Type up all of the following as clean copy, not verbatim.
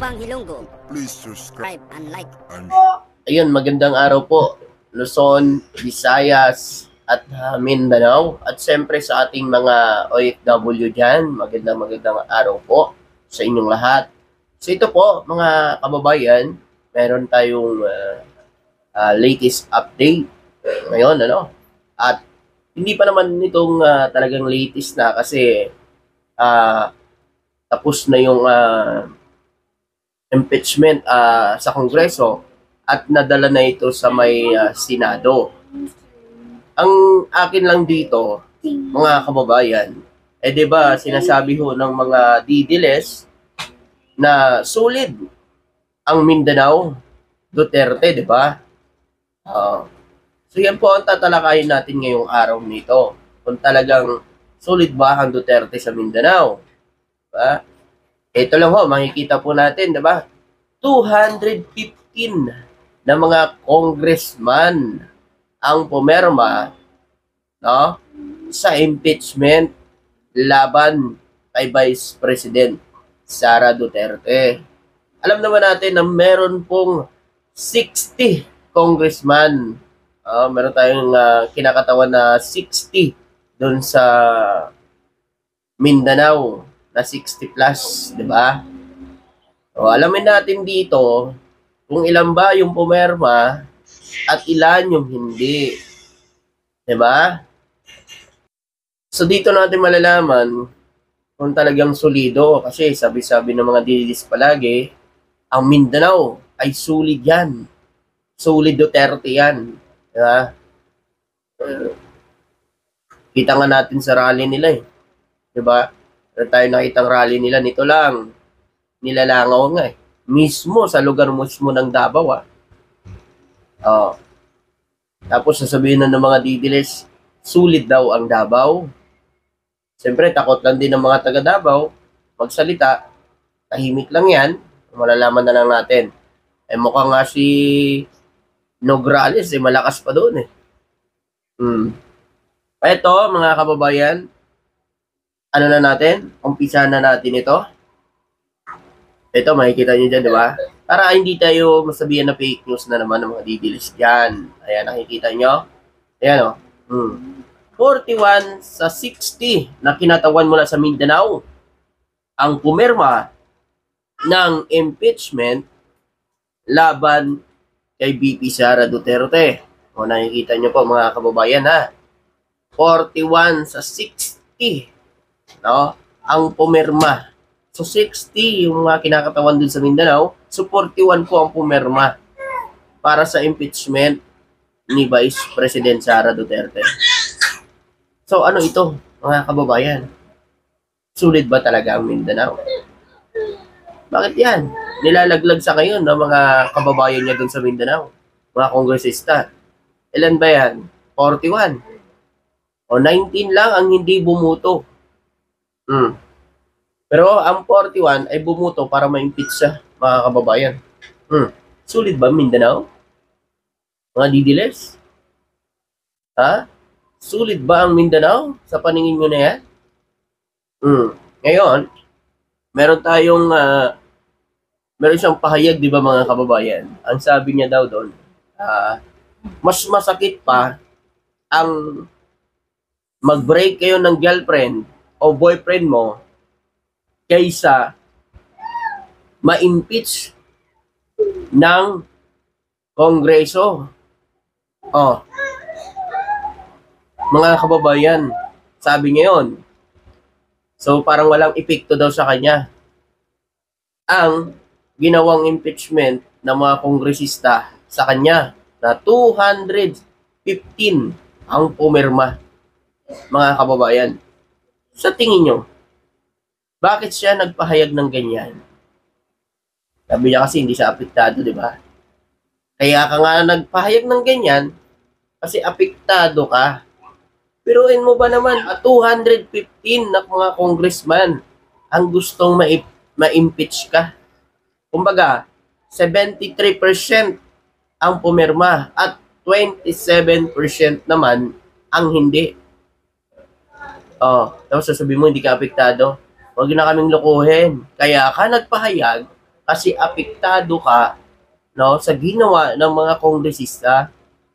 Upang Hilonggo, Please subscribe and like. and Ayun, magandang araw po. Luzon, Visayas, at Mindanao. At siyempre sa ating mga OFW dyan, magandang araw po sa inyong lahat. So ito po, mga kababayan, meron tayong latest update ngayon, At hindi pa naman itong talagang latest na kasi tapos na yung impeachment sa Kongreso at nadala na ito sa may Senado. Ang akin lang dito, mga kababayan, di ba sinasabi ho ng mga didiles na solid ang Mindanao, Duterte, di ba? So yan po ang tatalakayin natin ngayong araw nito. Kung talagang solid ba ang Duterte sa Mindanao? Diba? Ito lang ho, makikita po natin, diba? 215 na mga congressman ang pumirma, no, sa impeachment laban kay Vice President Sara Duterte. Alam naman natin na meron pong 60 congressman. Meron tayong kinakatawan na 60 doon sa Mindanao na 60 plus, di ba? So, alamin natin dito kung ilan ba yung pumirma at ilan yung hindi. Di ba? So dito natin malalaman kung talagang solido kasi sabi-sabi ng mga dilis palagi, ang Mindanao ay solid yan. Solid Duterte yan. Di ba? Kita nga natin sa rally nila eh. Di ba? Pero tayo nakitang rally nila, nito lang. Nilalangaw nga eh. Mismo sa lugar mismo ng Davao Tapos sasabihin na ng mga didiles, sulit daw ang Davao. Siyempre, takot lang din ng mga taga Davao magsalita. Tahimik lang yan. Malalaman na lang natin. Mukhang nga si Nograles malakas pa doon eh. Ito, mga kababayan, ano na natin? Umpisa na natin ito. Ito, makikita nyo dyan, di ba? Para hindi tayo masabihan na fake news na naman ng mga didilis dyan. Ayan, nakikita nyo. Ayan, 41 sa 60 na kinatawan mula sa Mindanao ang pumirma ng impeachment laban kay VP Sara Duterte. O nakikita nyo po mga kababayan 41 sa 60 ang pumirma. So 60 yung mga kinakatawan dun sa Mindanao, so 41 po ang pumirma para sa impeachment ni Vice President Sara Duterte. So ano ito mga kababayan? Sulit ba talaga ang Mindanao? Bakit yan? Nilalaglag sa ngayon ng mga kababayan niya dun sa Mindanao, mga kongresista. Ilan ba yan? 41. O 19 lang ang hindi bumuto. Pero ang 41 ay bumuto para ma-impeach siya, mga kababayan. Sulit ba Mindanao? Mga didiles? Sulit ba ang Mindanao sa paningin mo na yan? Ngayon, meron tayong meron siyang pahayag, di ba mga kababayan? Ang sabi niya daw doon, mas masakit pa ang mag-break kayo ng girlfriend o boyfriend mo kaysa ma-impeach ng Kongreso. Mga kababayan, sabi niya yun. So parang walang epekto daw sa kanya ang ginawang impeachment ng mga kongresista sa kanya na 215 ang pumirma, mga kababayan. Sa tingin nyo, bakit siya nagpahayag ng ganyan? Sabi niya kasi hindi siya apektado, di ba? Kaya ka nga nagpahayag ng ganyan kasi apektado ka. Piruin mo ba naman, 215 na mga congressman ang gustong ma-impeach ka? Kumbaga, 73% ang pumirma at 27% naman ang hindi. Tapos sasabihin mo hindi ka apektado. Huwag na kaming lokohin. Kaya ka nagpahayag kasi apektado ka, no, sa ginawa ng mga kongresista.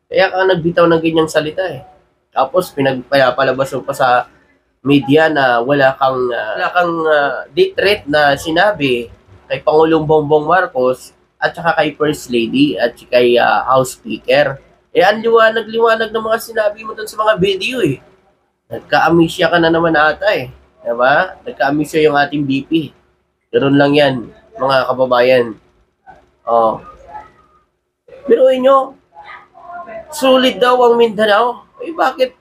Kaya ka nagbitaw ng ganyang salita eh. Tapos pinagpalabas mo pa sa media na wala kang death threat na sinabi kay Pangulong Bongbong Marcos at saka kay First Lady at kay House Speaker. Eh, ang liwanag-liwanag ng mga sinabi mo dun sa mga video eh. Nagka-amnesia ka na naman ata eh. Diba? Nagka-amnesia yung ating BP. Ganoon lang yan, mga kababayan. Oh. Biruin nyo, sulit daw ang Mindanao. Eh, bakit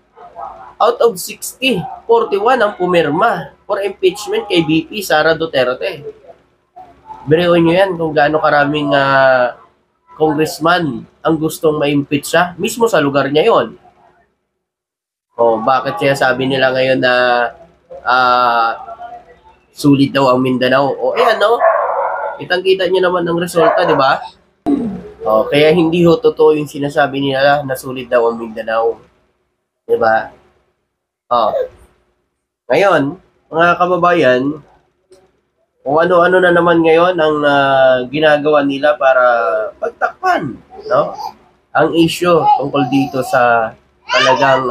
out of 60, 41 ang pumirma for impeachment kay BP Sara Duterte? Biruin nyo yan kung gaano karaming congressman ang gustong ma-impeach siya. Mismo sa lugar niya yon. O, bakit siya sabi nila ngayon na sulit daw ang Mindanao? O, ayan, no? Kitang-kita nyo naman ang resulta, di ba? O, kaya hindi ho totoo yung sinasabi nila na sulit daw ang Mindanao. Di ba? O, ngayon, mga kababayan, kung ano-ano na naman ngayon ang ginagawa nila para pagtakpan, no? Ang issue tungkol dito sa talagang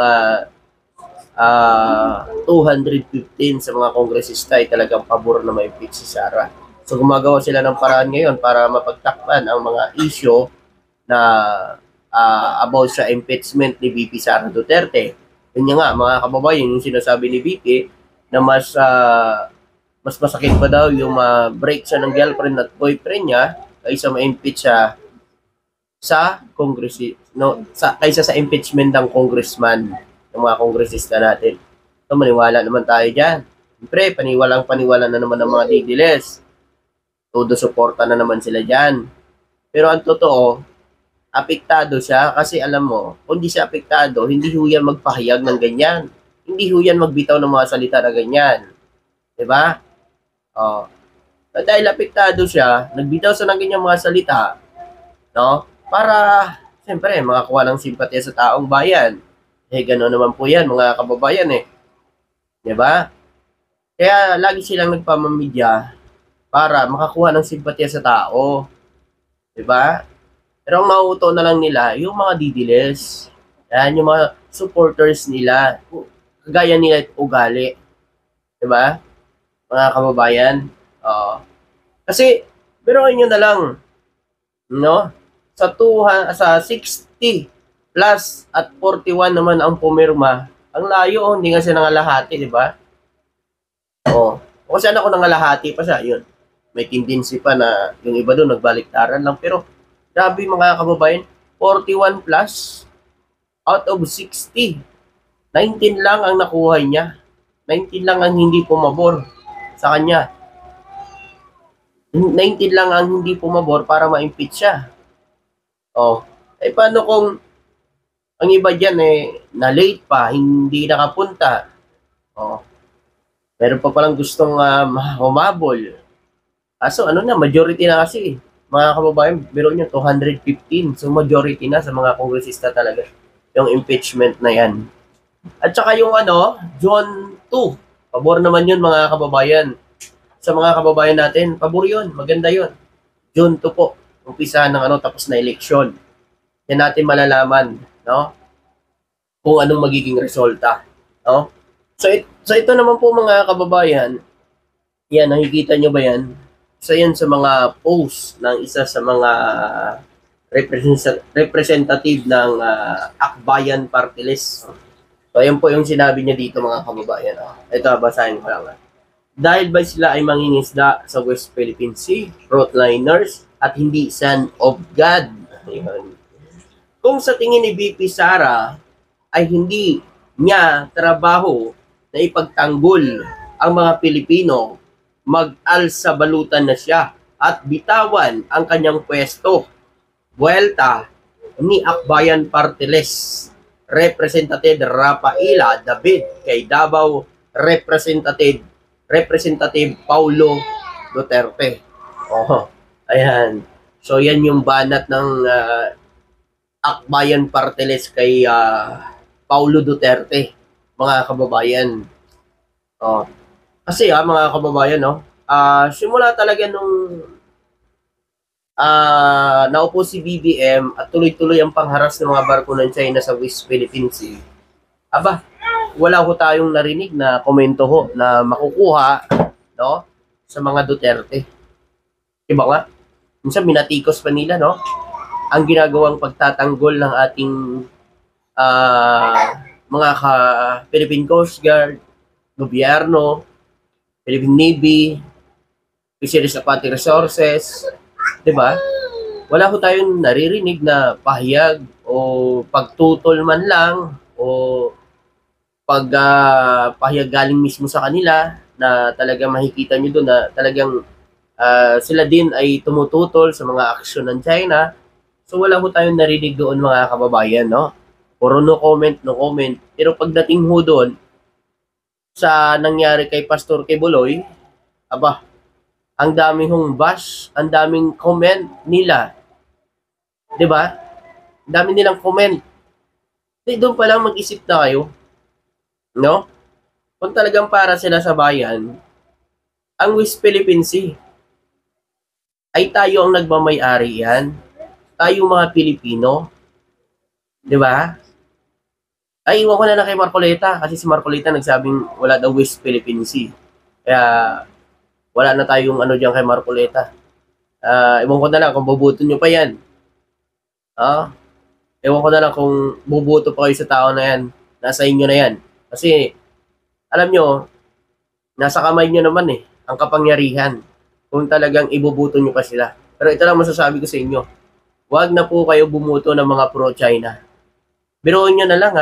215 sa mga kongresista ay talagang pabor na ma-impeach si Sara. So gumagawa sila ng paraan ngayon para mapagtakpan ang mga issue na about sa impeachment ni VP Sara Duterte. Yun nga mga kababayan, yung sinasabi ni VP na mas masakit pa daw yung break siya ng girlfriend at boyfriend niya kaysa ma-impeach siya sa kaysa sa impeachment ng congressman, ng mga kongresista natin. So maniwala naman tayo dyan. Siyempre, paniwala na naman ng mga didiles. Todo suporta na naman sila dyan. Pero ang totoo, apektado siya kasi alam mo, kung di siya apektado, hindi ho yan magpahayag ng ganyan. Hindi ho yan magbitaw ng mga salita na ganyan. Diba? Oh. Dahil apektado siya, nagbitaw sa ng ganyang mga salita, no? Para, siyempre, makakuha ng simpatya sa taong bayan. Eh, gano'n naman po yan, mga kababayan eh. Diba? Kaya, lagi silang nagpamamedya para makakuha ng simpatya sa tao. Diba? Pero ang mauuto na lang nila, yung mga didiles. Yan, yung mga supporters nila. Kagaya nila ugali. Diba? Mga kababayan. Kasi, pero nyo na lang, no? Sa 60 plus at 41 naman ang pumirma. Ang layo, hindi nga siya nangalahati, di ba? Kasi ako nangalahati pa siya, yun. May tendency pa na yung iba doon nagbaliktaran lang. Pero, grabe mga kababayan, 41 plus out of 60. 19 lang ang nakuha niya. 19 lang ang hindi pumabor sa kanya. 19 lang ang hindi pumabor para ma-impeach siya. Eh paano kung ang iba dyan na-late pa, hindi nakapunta. Meron pa palang gustong humabol. So majority na kasi. Mga kababayan, biro nyo, 215. So majority na sa mga kongresista talaga. Yung impeachment na yan. At saka yung John 2. Pabor naman yun mga kababayan. Sa mga kababayan natin, pabor yun. Maganda yun. John 2 po. Umpisa ng tapos na eleksyon. Yan natin malalaman, no? Kung anong magiging resulta, no? So ito naman po mga kababayan, yan, nakikita nyo ba yan? So yan sa mga post ng isa sa mga representative ng Akbayan Party List. So yan po yung sinabi niya dito mga kababayan. Ito, basahin ko lang. Dahil ba sila ay mangingisda sa West Philippine Sea, frontliners, at hindi son of God? Ayun. Kung sa tingin ni VP Sara ay hindi niya trabaho na ipagtanggol ang mga Pilipino, mag-alsa balutan na siya at bitawan ang kanyang pwesto. Buwelta ni Akbayan Party List, Representative Rafaela David kay Davao Representative Paulo Duterte. Ayan. So yan yung banat ng Akbayan Party List kay Paulo Duterte, mga kababayan. Kasi mga kababayan, simula talaga nung naupo si BBM at tuloy-tuloy ang pangharas ng mga barko ng China sa West Philippine Sea, aba, wala ho tayong narinig na komento ho na makukuha, no, sa mga Duterte. Diba nga? Minsan minatikos pa nila, no, ang ginagawang pagtatanggol ng ating mga Philippine Coast Guard, gobyerno, Philippine Navy, Fisheries Aquatic Resources, 'di ba? Wala ho tayong naririnig na pahayag o pagtutol man lang o pahayag galing mismo sa kanila na talagang makikita nyo doon na talagang sila din ay tumututol sa mga aksyon ng China. So wala ho tayong narinig doon mga kababayan, no? Puro no comment, no comment. Pero pagdating ho doon sa nangyari kay Pastor Kibuloy, aba, ang daming hong bash, ang daming comment nila. 'Di ba? Dami nilang comment. Doon pa lang mag-isip na kayo, no? Kung talagang para sila sa bayan, ang West Philippine Sea ay tayo ang nagmamay-ari yan. Tayo mga Pilipino. 'Di ba? Ay, iwan ko na lang kay Marcoleta kasi si Marcoleta nagsabing wala daw West Philippine Sea. Kaya wala na tayong ano diyan kay Marcoleta. Iwan ko na lang kung bubuto nyo pa yan. Ewan ko na lang kung bubuto pa kayo sa tao na yan. Nasa inyo na yan. Kasi, alam nyo, nasa kamay nyo naman ang kapangyarihan. Kung talagang ibubuto nyo pa sila. Pero ito lang masasabi ko sa inyo. Huwag na po kayo bumuto ng mga pro-China. Biruin nyo na lang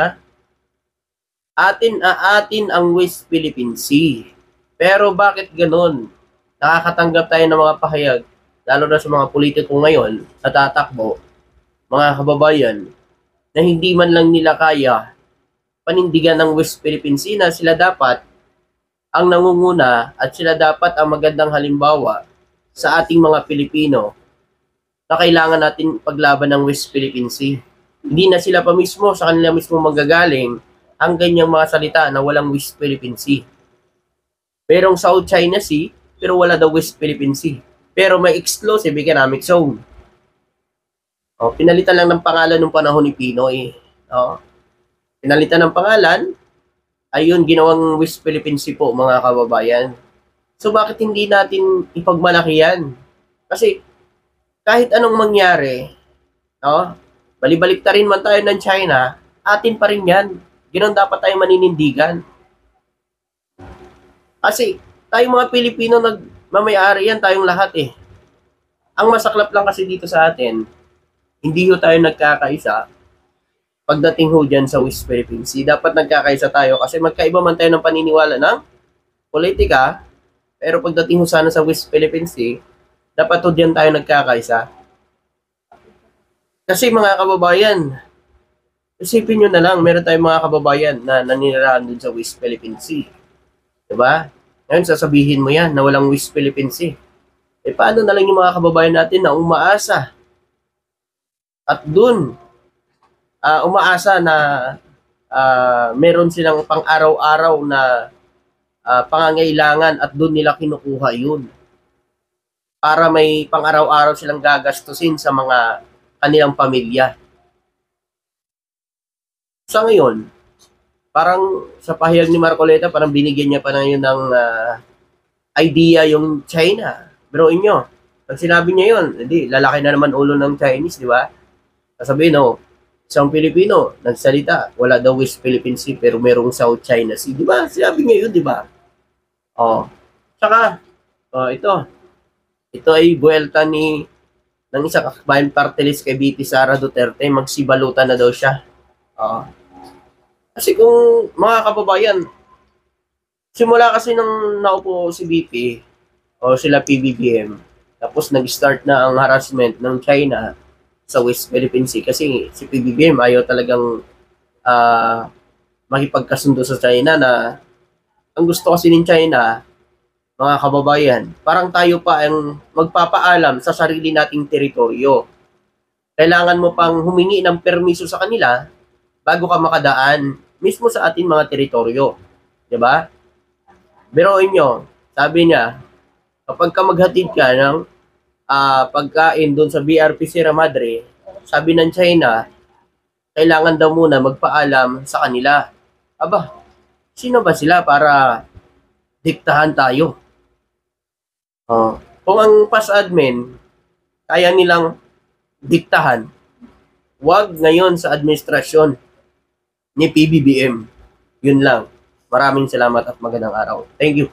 Atin ang West Philippine Sea. Pero bakit ganun? Nakakatanggap tayo ng mga pahayag, lalo na sa mga politiko ngayon, na tatakbo, mga kababayan, na hindi man lang nila kaya panindigan ng West Philippine Sea na sila dapat ang nangunguna at sila dapat ang magandang halimbawa sa ating mga Pilipino na kailangan natin paglaban ng West Philippine Sea. Hindi na sila pa mismo sa kanila mismo magagaling ang ganyang mga salita na walang West Philippine Sea. Merong South China Sea, pero wala daw West Philippine Sea. Pero may exclusive economic zone. Pinalitan lang ng pangalan nung panahon ni Pinoy. Pinalitan ng pangalan, ayun, ginawang West Philippine Sea po, mga kababayan. So bakit hindi natin ipagmalaki yan? Kasi kahit anong mangyari, balibalik ta rin man tayo ng China, atin pa rin yan. Ganoon dapat tayo maninindigan. Kasi tayong mga Pilipino nagmamayari yan, tayong lahat Ang masaklap lang kasi dito sa atin, hindi ho tayo nagkakaisa pagdating ho dyan sa West Philippine Sea. Dapat nagkakaisa tayo kasi magkaiba man tayo ng paniniwala ng politika, pero pagdating ho sana sa West Philippine Sea, dapat ho dyan tayo nagkakaisa. Kasi mga kababayan, isipin nyo na lang, meron tayong mga kababayan na naninirahan dun sa West Philippine Sea. Diba? Ngayon, sasabihin mo yan na walang West Philippine Sea. Paano na lang yung mga kababayan natin na umaasa? At dun, umaasa na meron silang pang-araw-araw na pangangailangan at dun nila kinukuha yun. Para may pang-araw-araw silang gagastusin sa mga kanilang pamilya. Sa ngayon, parang sa pahayag ni Marcoleta, parang binigyan niya pa na yun ng idea yung China. Pero inyo, pag sinabi niya yun, hindi, lalaki na naman ulo ng Chinese, di ba? Sasabihin, isang Pilipino, nagsalita, wala daw West Philippine Sea, pero merong South China Sea. Di ba? Sinabi niya yun, di ba? Tsaka, ito ay buwelta ng isang akbayan party list kay BP Sara Duterte, magsibalutan na daw siya. Kasi kung mga kababayan, simula kasi nang naupo si BP o sila PBBM, tapos nag-start na ang harassment ng China sa West Philippine Sea kasi si PBBM ayaw talagang makipagkasundo sa China na ang gusto kasi ng China, mga kababayan, parang tayo pa ang magpapaalam sa sarili nating teritoryo. Kailangan mo pang humingi ng permiso sa kanila bago ka makadaan mismo sa ating mga teritoryo. Diba? Biruin nyo, sabi niya, kapag ka maghatid ka ng pagkain doon sa BRP Sierra Madre, sabi ng China, kailangan daw muna magpaalam sa kanila. Aba, sino ba sila para diktahan tayo? Kung ang PAS admin, kaya nilang diktahan, wag ngayon sa administrasyon ni PBBM. Yun lang. Maraming salamat at magandang araw. Thank you.